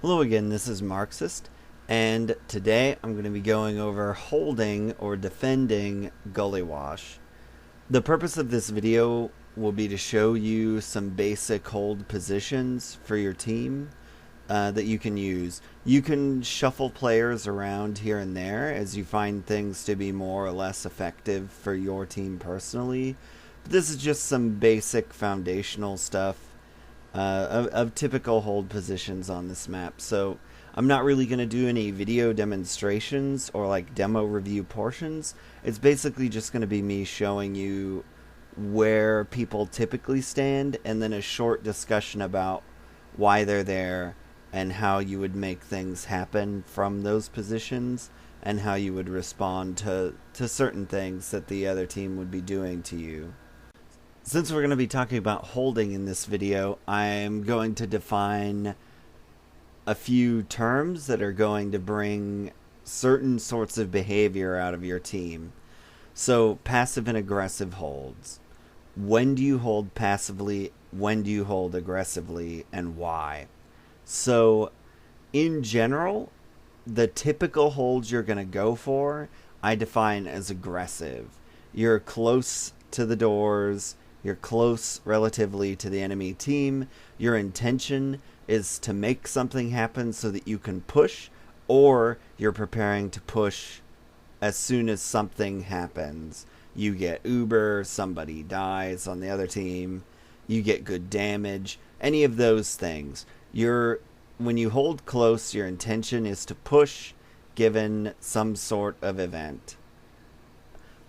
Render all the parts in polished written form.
Hello again, this is Marxist, and today I'm going to be going over holding or defending Gullywash. The purpose of this video will be to show you some basic hold positions for your team that you can use. You can shuffle players around here and there as you find things to be more or less effective for your team personally. But this is just some basic foundational stuff of typical hold positions on this map. So I'm not really going to do any video demonstrations or like demo review portions. It's basically just going to be me showing you where people typically stand and then a short discussion about why they're there and how you would make things happen from those positions and how you would respond to certain things that the other team would be doing to you. Since we're going to be talking about holding in this video, I'm going to define a few terms that are going to bring certain sorts of behavior out of your team. So, passive and aggressive holds. When do you hold passively? When do you hold aggressively? And why? So, in general, the typical holds you're going to go for, I define as aggressive. You're close to the doors. You're close relatively to the enemy team. Your intention is to make something happen so that you can push, or you're preparing to push as soon as something happens. You get Uber, somebody dies on the other team, you get good damage, any of those things. When you hold close, your intention is to push given some sort of event.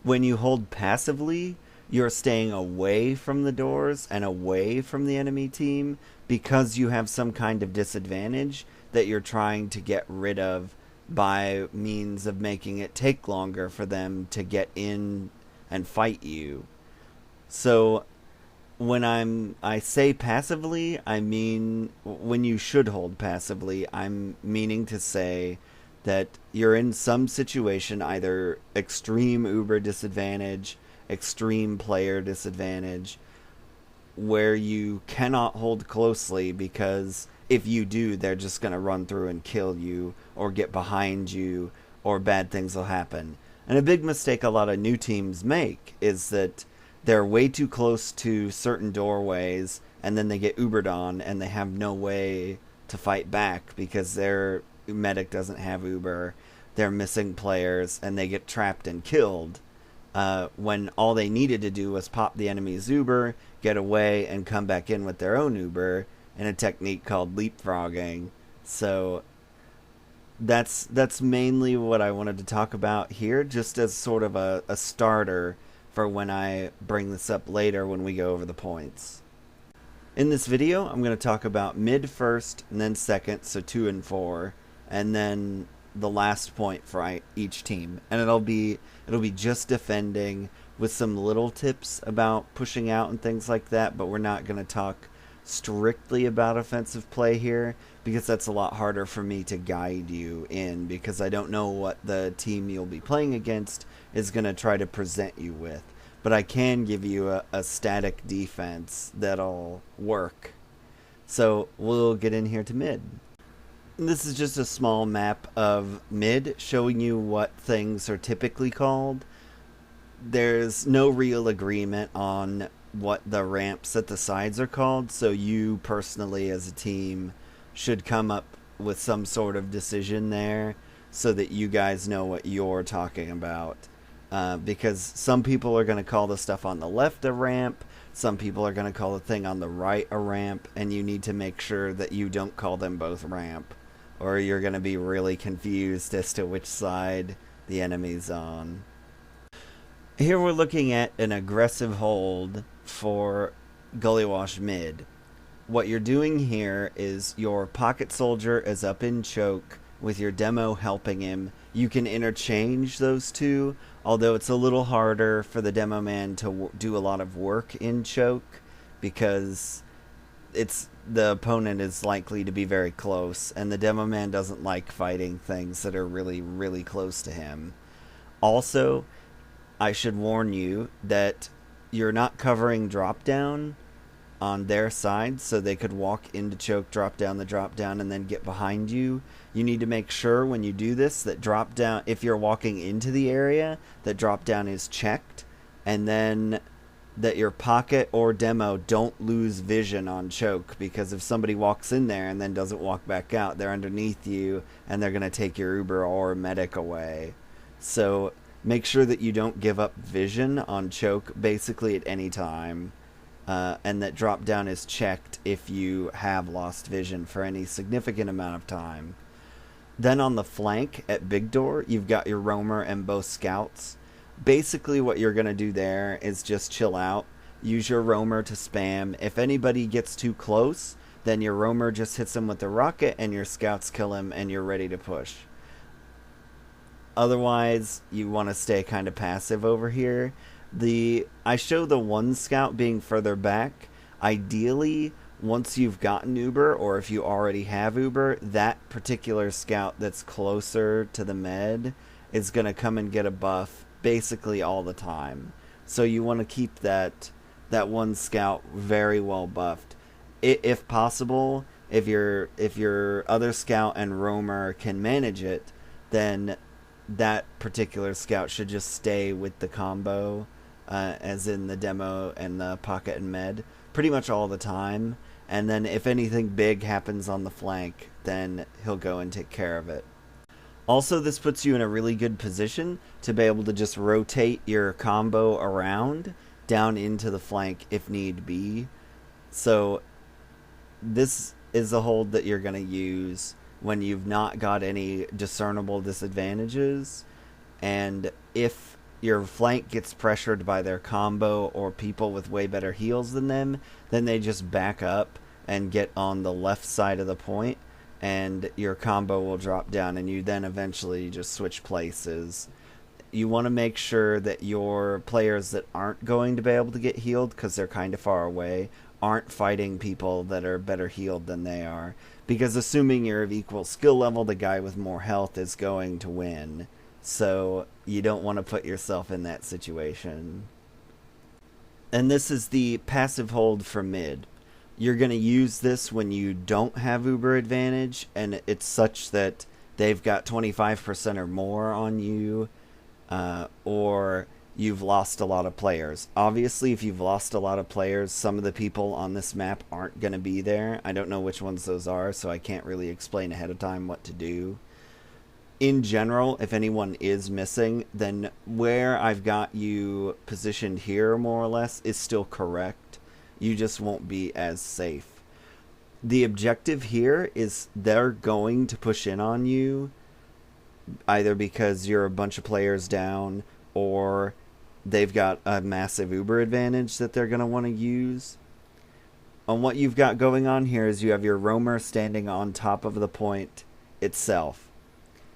When you hold passively, you're staying away from the doors and away from the enemy team because you have some kind of disadvantage that you're trying to get rid of by means of making it take longer for them to get in and fight you. So when I say passively, I mean when you should hold passively, I'm meaning to say that you're in some situation, either extreme Uber disadvantage, extreme player disadvantage, where you cannot hold closely because if you do, they're just going to run through and kill you or get behind you or bad things will happen. And a big mistake a lot of new teams make is that they're way too close to certain doorways and then they get Ubered on and they have no way to fight back because their medic doesn't have Uber, they're missing players, and they get trapped and killed. When all they needed to do was pop the enemy's Uber, get away, and come back in with their own Uber in a technique called leapfrogging. So that's mainly what I wanted to talk about here, just as sort of a starter for when I bring this up later when we go over the points. In this video, I'm going to talk about mid first and then second, so 2 and 4, and then the last point for each team, and it'll be just defending with some little tips about pushing out and things like that, but we're not going to talk strictly about offensive play here because that's a lot harder for me to guide you in because I don't know what the team you'll be playing against is going to try to present you with, but I can give you a static defense that'll work. So we'll get in here to mid. This is just a small map of mid showing you what things are typically called. There's no real agreement on what the ramps at the sides are called, so you personally as a team should come up with some sort of decision there so that you guys know what you're talking about. Because some people are going to call the stuff on the left a ramp, some people are going to call the thing on the right a ramp, and you need to make sure that you don't call them both ramp, or you're going to be really confused as to which side the enemy's on. Here we're looking at an aggressive hold for Gullywash mid. What you're doing here is your pocket soldier is up in choke with your demo helping him. You can interchange those two, although it's a little harder for the demo man to do a lot of work in choke because the opponent is likely to be very close, and the demo man doesn't like fighting things that are really, really close to him. Also, I should warn you that you're not covering drop down on their side so they could walk into choke, drop down the drop down, and then get behind you. You need to make sure when you do this that drop down, if you're walking into the area, that drop down is checked, and then that your pocket or demo don't lose vision on choke, because if somebody walks in there and then doesn't walk back out, they're underneath you and they're going to take your Uber or medic away. So make sure that you don't give up vision on choke basically at any time, and that drop down is checked if you have lost vision for any significant amount of time. Then on the flank at big door, you've got your roamer and both scouts. Basically what you're going to do there is just chill out. Use your roamer to spam. If anybody gets too close, then your roamer just hits him with the rocket and your scouts kill him and you're ready to push. Otherwise, you want to stay kind of passive over here. I show the one scout being further back. Ideally, once you've gotten Uber, or if you already have Uber, that particular scout that's closer to the med is going to come and get a buff basically all the time. So you want to keep that one scout very well buffed. If possible, if your other scout and roamer can manage it, then that particular scout should just stay with the combo, as in the demo and the pocket and med, pretty much all the time. And then if anything big happens on the flank, then he'll go and take care of it. Also, this puts you in a really good position to be able to just rotate your combo around down into the flank if need be. So this is the hold that you're going to use when you've not got any discernible disadvantages, and if your flank gets pressured by their combo or people with way better heals than them, then they just back up and get on the left side of the point, and your combo will drop down, and you then eventually just switch places. You want to make sure that your players that aren't going to be able to get healed because they're kind of far away aren't fighting people that are better healed than they are, because assuming you're of equal skill level, the guy with more health is going to win. So you don't want to put yourself in that situation. And this is the passive hold for mid. You're going to use this when you don't have Uber advantage, and it's such that they've got 25% or more on you, or you've lost a lot of players. Obviously, if you've lost a lot of players, some of the people on this map aren't going to be there. I don't know which ones those are, so I can't really explain ahead of time what to do. In general, if anyone is missing, then where I've got you positioned here, more or less, is still correct. You just won't be as safe. The objective here is they're going to push in on you, either because you're a bunch of players down, or they've got a massive Uber advantage that they're going to want to use. And what you've got going on here is you have your roamer standing on top of the point itself.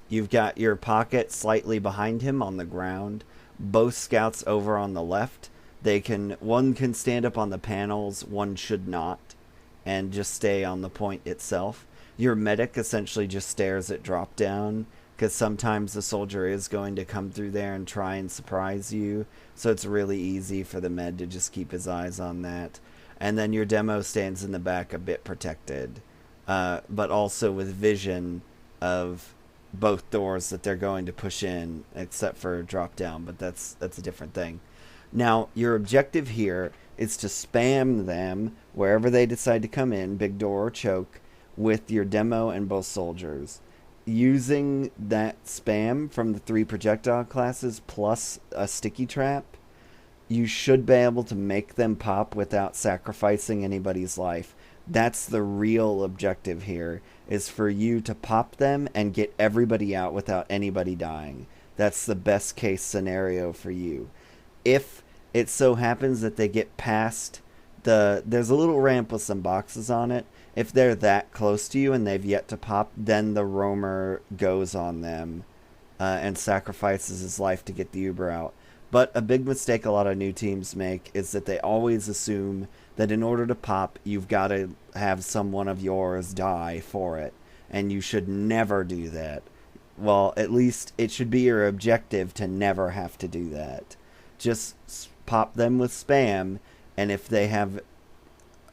You've got your pocket slightly behind him on the ground. Both scouts over on the left. One can stand up on the panels, one should not, and just stay on the point itself. Your medic essentially just stares at drop down, because sometimes the soldier is going to come through there and try and surprise you, so it's really easy for the med to just keep his eyes on that. And then your demo stands in the back a bit protected, but also with vision of both doors that they're going to push in, except for drop down, but that's a different thing. Now, your objective here is to spam them wherever they decide to come in, big door or choke, with your demo and both soldiers. Using that spam from the 3 projectile classes plus a sticky trap, you should be able to make them pop without sacrificing anybody's life. That's the real objective here, is for you to pop them and get everybody out without anybody dying. That's the best case scenario for you. If it so happens that they get past there's a little ramp with some boxes on it. If they're that close to you and they've yet to pop, then the roamer goes on them and sacrifices his life to get the Uber out. But a big mistake a lot of new teams make is that they always assume that in order to pop, you've got to have someone of yours die for it. And you should never do that. Well, at least it should be your objective to never have to do that. Just pop them with spam, and if they have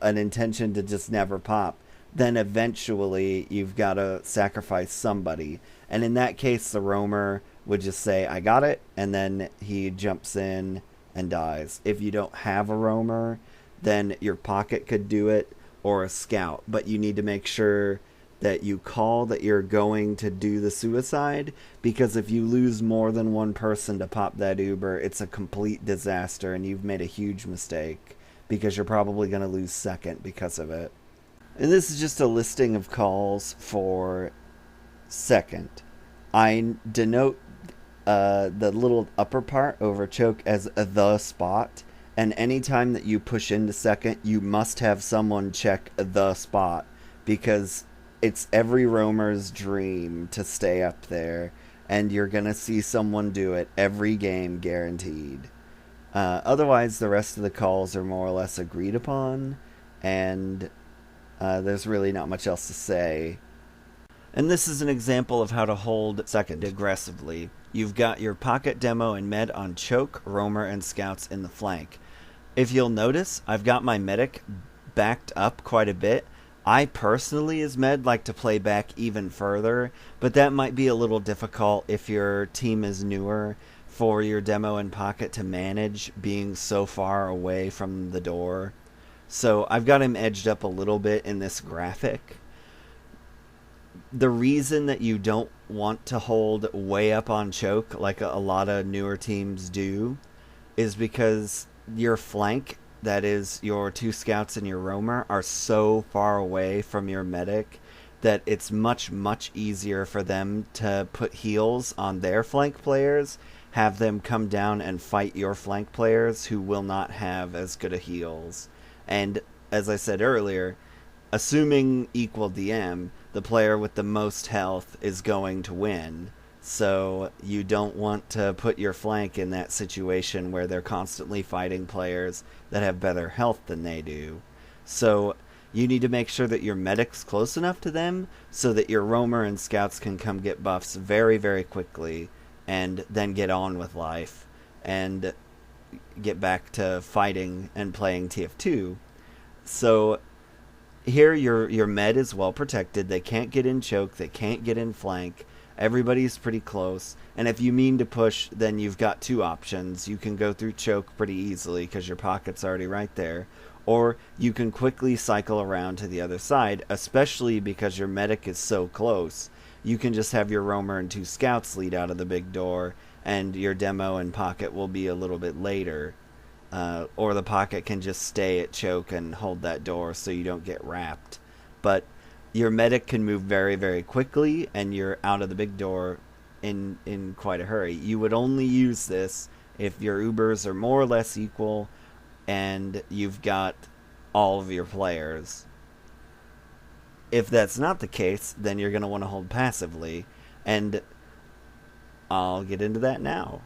an intention to just never pop, then eventually you've got to sacrifice somebody. And in that case, the roamer would just say, I got it, and then he jumps in and dies. If you don't have a roamer, then your pocket could do it, or a scout. But you need to make sure that you call that you're going to do the suicide, because if you lose more than one person to pop that Uber, it's a complete disaster and you've made a huge mistake, because you're probably going to lose second because of it. And this is just a listing of calls for second. I denote the little upper part over choke as the spot, and anytime that you push into second, you must have someone check the spot, because it's every roamer's dream to stay up there, and you're going to see someone do it every game, guaranteed. Otherwise, the rest of the calls are more or less agreed upon, and there's really not much else to say. And this is an example of how to hold second aggressively. You've got your pocket, demo, and med on choke, roamer, and scouts in the flank. If you'll notice, I've got my medic backed up quite a bit. I personally, as med, like to play back even further, but that might be a little difficult if your team is newer for your demo and pocket to manage being so far away from the door. So I've got him edged up a little bit in this graphic. The reason that you don't want to hold way up on choke like a lot of newer teams do is because your flank, that is your two scouts and your roamer, are so far away from your medic that it's much, much easier for them to put heals on their flank players, have them come down and fight your flank players who will not have as good a heals. And as I said earlier, assuming equal DM, the player with the most health is going to win. So you don't want to put your flank in that situation where they're constantly fighting players that have better health than they do. So you need to make sure that your medic's close enough to them so that your roamer and scouts can come get buffs very, very quickly and then get on with life and get back to fighting and playing TF2. So here your med is well protected. They can't get in choke. They can't get in flank. Everybody's pretty close. And if you mean to push, then you've got two options. You can go through choke pretty easily because your pocket's already right there. Or you can quickly cycle around to the other side, especially because your medic is so close. You can just have your roamer and two scouts lead out of the big door, and your demo and pocket will be a little bit later. Or the pocket can just stay at choke and hold that door so you don't get wrapped. But your medic can move very, very quickly, and you're out of the big door in quite a hurry. You would only use this if your Ubers are more or less equal and you've got all of your players. If that's not the case, then you're going to want to hold passively, and I'll get into that now.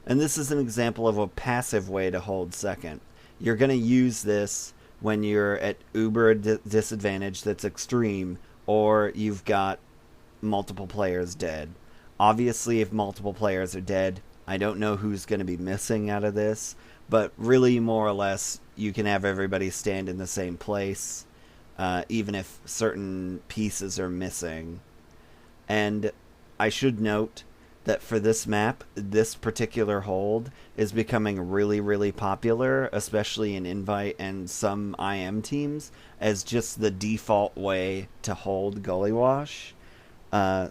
And this is an example of a passive way to hold second. You're going to use this when you're at uber disadvantage that's extreme, or you've got multiple players dead. Obviously, if multiple players are dead, I don't know who's going to be missing out of this, but really, more or less, you can have everybody stand in the same place, even if certain pieces are missing. And I should note that for this map, this particular hold is becoming really, really popular, especially in Invite and some IM teams, as just the default way to hold Gullywash.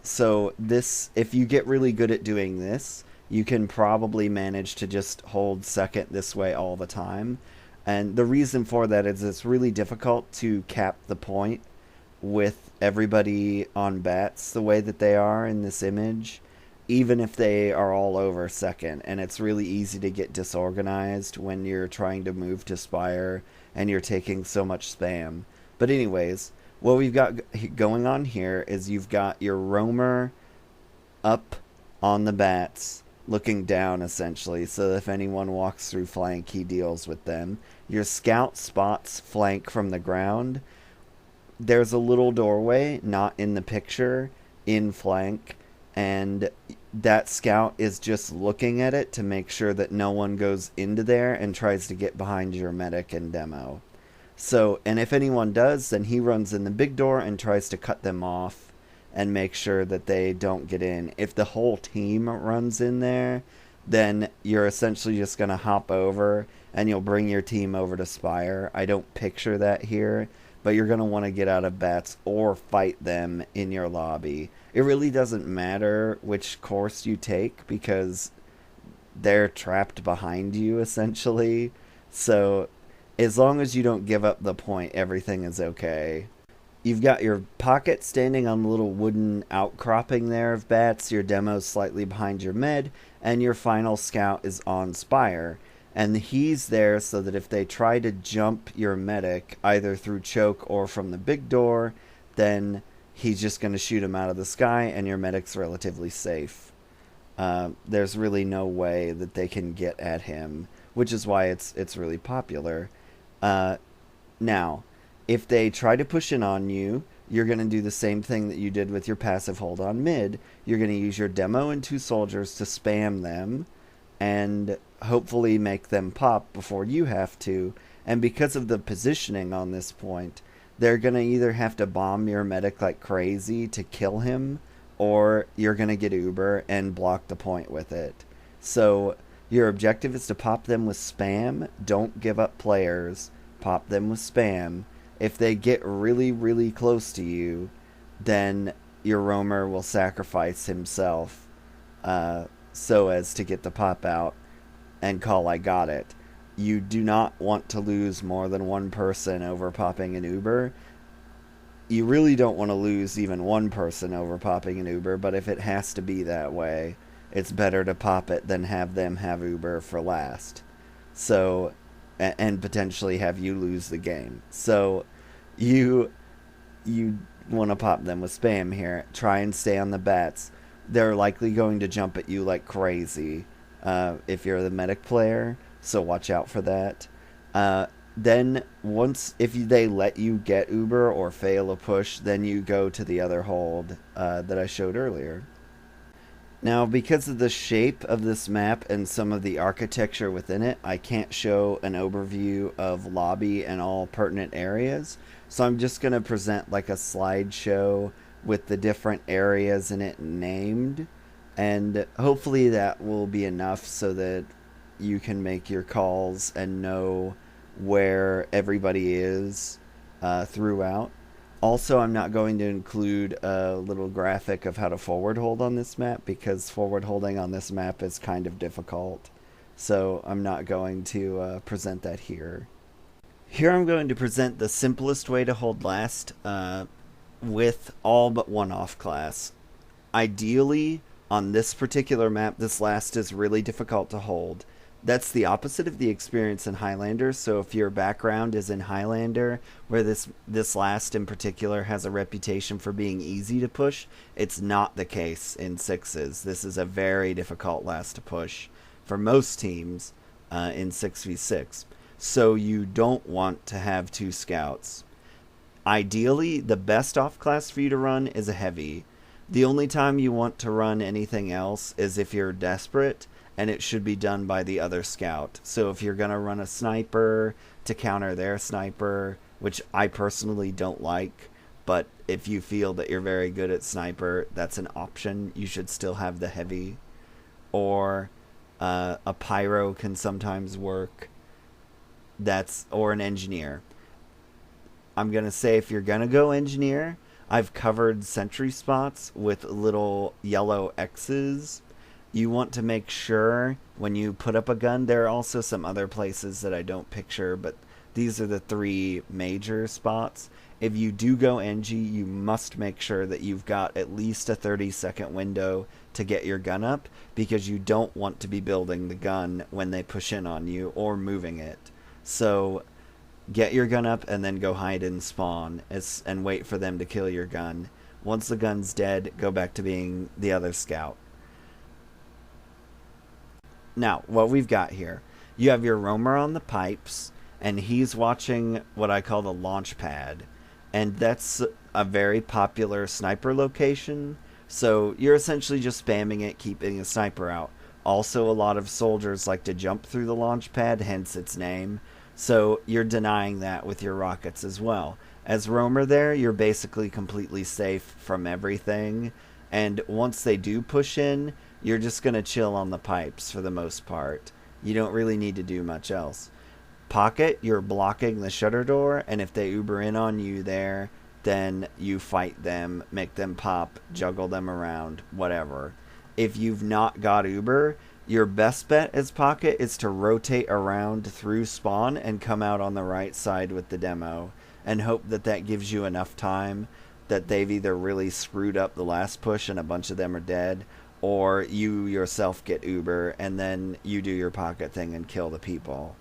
So this, if you get really good at doing this, you can probably manage to just hold second this way all the time. And the reason for that is it's really difficult to cap the point with everybody on bats the way that they are in this image, even if they are all over second. And it's really easy to get disorganized when you're trying to move to Spire and you're taking so much spam. But anyways, what we've got going on here is you've got your roamer up on the bats, looking down essentially, so that if anyone walks through flank, he deals with them. Your scout spots flank from the ground. There's a little doorway, not in the picture, in flank, and that scout is just looking at it to make sure that no one goes into there and tries to get behind your medic and demo. So, and if anyone does, then he runs in the big door and tries to cut them off and make sure that they don't get in. If the whole team runs in there, then you're essentially just going to hop over and you'll bring your team over to Spire. I don't picture that here, but you're going to want to get out of bats or fight them in your lobby. It really doesn't matter which course you take because they're trapped behind you essentially. So as long as you don't give up the point, everything is okay. You've got your pocket standing on a little wooden outcropping there of bats, your demo's slightly behind your med, and your final scout is on Spire. And he's there so that if they try to jump your medic, either through choke or from the big door, then he's just going to shoot him out of the sky and your medic's relatively safe. There's really no way that they can get at him, which is why it's really popular. Now, if they try to push in on you, you're going to do the same thing that you did with your passive hold on mid. You're going to use your demo and 2 soldiers to spam them and hopefully make them pop before you have to. And because of the positioning on this point, they're going to either have to bomb your medic like crazy to kill him, or you're going to get Uber and block the point with it. So your objective is to pop them with spam. Don't give up players. Pop them with spam. If they get really, really close to you, then your roamer will sacrifice himself so as to get the pop out and call I got it. You do not want to lose more than one person over popping an Uber. You really don't want to lose even one person over popping an Uber, but if it has to be that way, it's better to pop it than have them have Uber for last. So, and potentially have you lose the game. So you want to pop them with spam here. Try and stay on the bats. They're likely going to jump at you like crazy if you're the medic player, so watch out for that. Then if they let you get Uber or fail a push, then you go to the other hold that I showed earlier. Now, because of the shape of this map and some of the architecture within it, I can't show an overview of lobby and all pertinent areas. So I'm just going to present like a slideshow with the different areas in it named. And hopefully that will be enough so that you can make your calls and know where everybody is throughout. Also, I'm not going to include a little graphic of how to forward hold on this map because forward holding on this map is kind of difficult. So I'm not going to present that here. Here I'm going to present the simplest way to hold last with all but one off class. Ideally, on this particular map, this last is really difficult to hold. That's the opposite of the experience in Highlander, so if your background is in Highlander, where this last in particular has a reputation for being easy to push, it's not the case in sixes. This is a very difficult last to push for most teams in 6v6. So you don't want to have 2 scouts. Ideally, the best off class for you to run is a heavy. The only time you want to run anything else is if you're desperate, and it should be done by the other scout. So if you're going to run a sniper to counter their sniper, which I personally don't like, but if you feel that you're very good at sniper, that's an option. You should still have the heavy. Or a pyro can sometimes work. Or an engineer. I'm going to say if you're going to go engineer, I've covered sentry spots with little yellow X's. You want to make sure when you put up a gun, there are also some other places that I don't picture, but these are the 3 major spots. If you do go NG, you must make sure that you've got at least a 30-second window to get your gun up, because you don't want to be building the gun when they push in on you or moving it. So get your gun up and then go hide in spawn and wait for them to kill your gun. Once the gun's dead, go back to being the other scout. Now, what we've got here, you have your roamer on the pipes, and he's watching what I call the launch pad. And that's a very popular sniper location, so you're essentially just spamming it, keeping a sniper out. Also, a lot of soldiers like to jump through the launch pad, hence its name. So you're denying that with your rockets as well. As roamer there, you're basically completely safe from everything. And once they do push in, you're just going to chill on the pipes for the most part. You don't really need to do much else. Pocket, you're blocking the shutter door, and if they Uber in on you there, then you fight them, make them pop, juggle them around, whatever. If you've not got Uber, your best bet as Pocket is to rotate around through spawn and come out on the right side with the demo, and hope that that gives you enough time that they've either really screwed up the last push and a bunch of them are dead, or you yourself get Uber and then you do your Pocket thing and kill the people.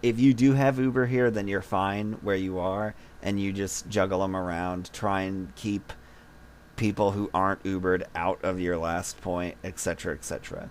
If you do have Uber here, then you're fine where you are, and you just juggle them around, try and keep people who aren't Ubered out of your last point, etc., etc.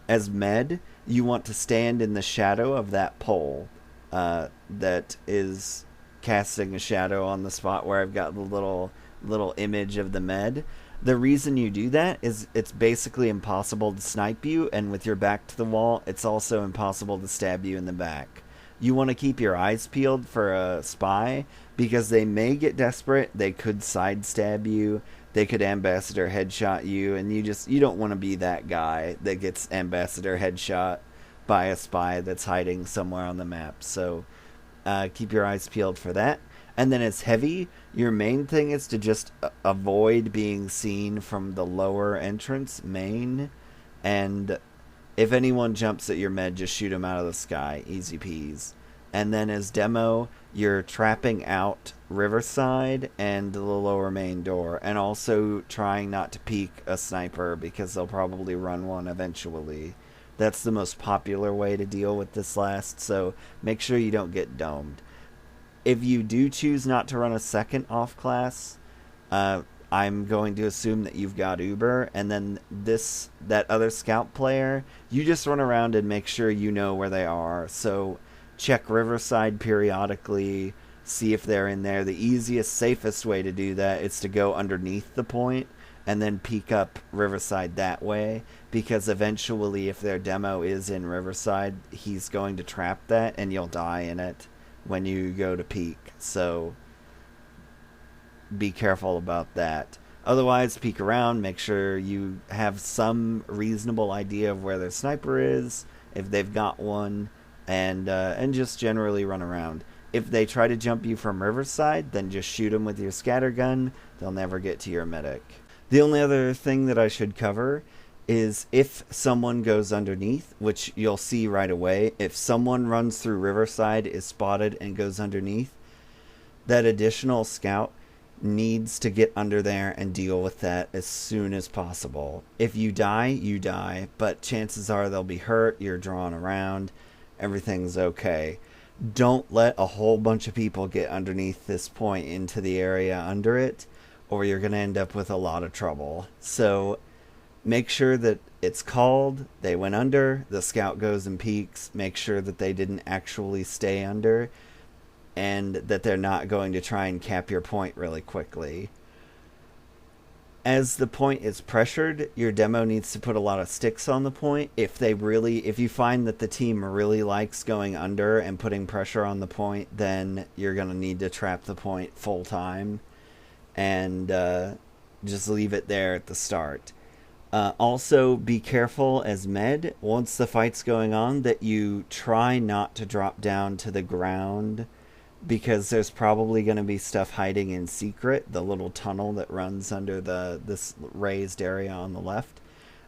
As med, you want to stand in the shadow of that pole that is casting a shadow on the spot where I've got the little image of the med. The reason you do that is it's basically impossible to snipe you, and with your back to the wall, it's also impossible to stab you in the back. You want to keep your eyes peeled for a spy, because they may get desperate, they could sidestab you, they could ambassador headshot you, and you don't want to be that guy that gets ambassador headshot by a spy that's hiding somewhere on the map. So keep your eyes peeled for that. And then as heavy, your main thing is to just avoid being seen from the lower entrance main, and if anyone jumps at your med, just shoot them out of the sky. Easy peas. And then as demo, you're trapping out Riverside and the lower main door, and also trying not to peek a sniper because they'll probably run one eventually. That's the most popular way to deal with this last, so make sure you don't get domed. If you do choose not to run a second off class, I'm going to assume that you've got Uber, and then that other scout player, you just run around and make sure you know where they are. So check Riverside periodically, see if they're in there. The easiest, safest way to do that is to go underneath the point and then peek up Riverside that way, because eventually if their demo is in Riverside, he's going to trap that and you'll die in it when you go to peek. So be careful about that. Otherwise, peek around, make sure you have some reasonable idea of where their sniper is, if they've got one, and just generally run around. If they try to jump you from Riverside, then just shoot them with your scattergun. They'll never get to your medic. The only other thing that I should cover is if someone goes underneath, which you'll see right away. If someone runs through Riverside, is spotted, and goes underneath, that additional scout needs to get under there and deal with that as soon as possible. If you die, you die, but chances are they'll be hurt, you're drawn around, everything's okay. Don't let a whole bunch of people get underneath this point into the area under it, or you're going to end up with a lot of trouble. So make sure that it's called, they went under, the scout goes and peeks, make sure that they didn't actually stay under, and that they're not going to try and cap your point really quickly. As the point is pressured, your demo needs to put a lot of sticks on the point. If you find that the team really likes going under and putting pressure on the point, then you're going to need to trap the point full time and just leave it there at the start. Also, be careful as med, once the fight's going on, that you try not to drop down to the ground, because there's probably going to be stuff hiding in secret, the little tunnel that runs under this raised area on the left,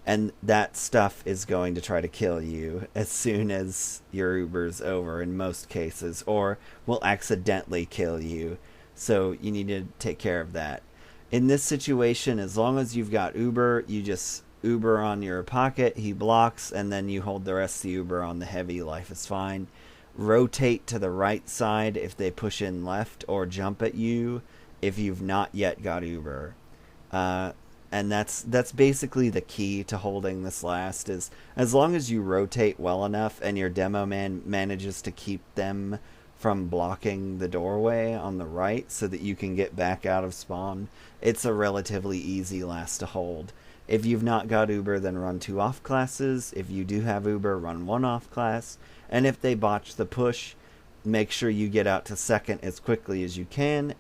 and that stuff is going to try to kill you as soon as your Uber's over in most cases, or will accidentally kill you, so you need to take care of that. In this situation, as long as you've got Uber, you just Uber on your Pocket, he blocks, and then you hold the rest of the Uber on the heavy, life is fine. Rotate to the right side if they push in left, or jump at you if you've not yet got Uber. And that's basically the key to holding this last, is as long as you rotate well enough and your demo man manages to keep them from blocking the doorway on the right so that you can get back out of spawn, it's a relatively easy last to hold. If you've not got Uber, then run 2 off classes. If you do have Uber, run 1 off class. And if they botch the push, make sure you get out to second as quickly as you can,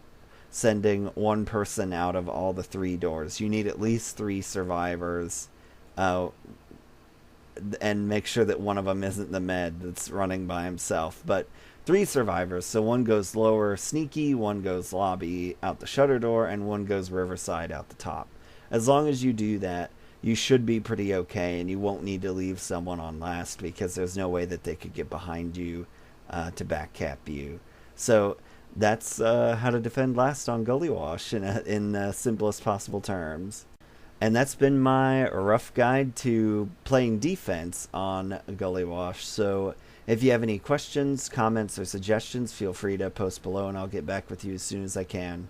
sending one person out of all the 3 doors. You need at least 3 survivors, and make sure that one of them isn't the med that's running by himself. But 3 survivors, so one goes lower sneaky, one goes lobby out the shutter door, and one goes riverside out the top. As long as you do that, you should be pretty okay, and you won't need to leave someone on last, because there's no way that they could get behind you to backcap you. So that's how to defend last on Gullywash in the simplest possible terms. And that's been my rough guide to playing defense on Gullywash. So if you have any questions, comments, or suggestions, feel free to post below, and I'll get back with you as soon as I can.